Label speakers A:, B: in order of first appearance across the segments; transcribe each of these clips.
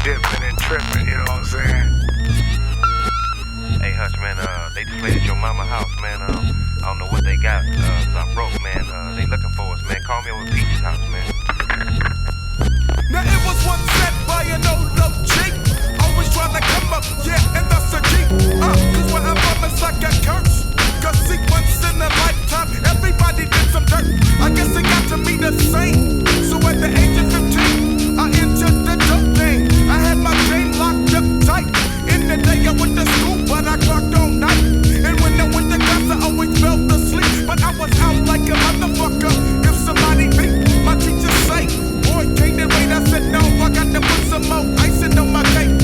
A: dipping and tripping, you know what I'm saying?
B: Hey, Hush, man, they just played at your mama house, man. I don't know what they got, so I'm broke, man. They looking for us, man. Call me over at Peach's house, man.
C: Now it was once said by an old love chick, always trying to come up, yeah, and that's a key. Cause where I'm from it's like a curse. Cause see, once in a lifetime, everybody did some dirt. I guess it got to be the same. So at the age of 15, I entered the dope game. I had my game locked up tight. In the day I went to school, but I clocked all night. And when I went to class, I always fell asleep. But I was out like a motherfucker. If somebody beat, my teacher say, boy, can't it wait? I said, no, I got to put some more icing on my cake.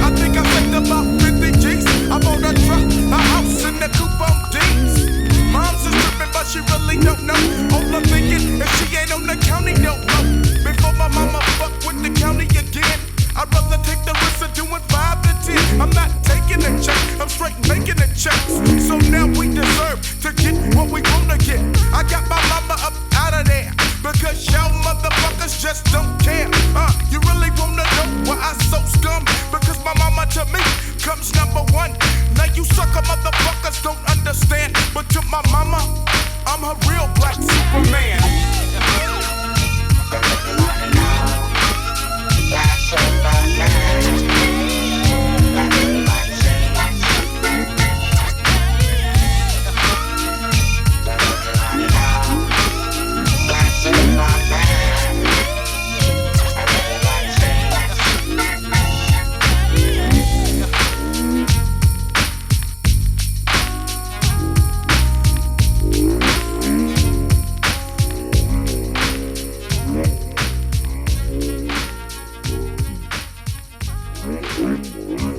C: I think I saved about 50 G's. I bought a truck, a house, and a coupe on D's. Mom's is tripping, but she really don't know. All I'm thinking is she ain't on the county, don't know. Before my mama fuck with the county again, I'd rather take the risk of doing 5 to 10. I'm not taking a check, I'm straight making the checks. So now we deserve to get what we wanna get. I got my mama up out of there, because y'all motherfuckers just don't care. You really wanna know why I so scum? Because my mama to me comes number one. Now you sucker motherfuckers don't understand, but to my mama, I'm her real black Superman.
A: Mm-hmm.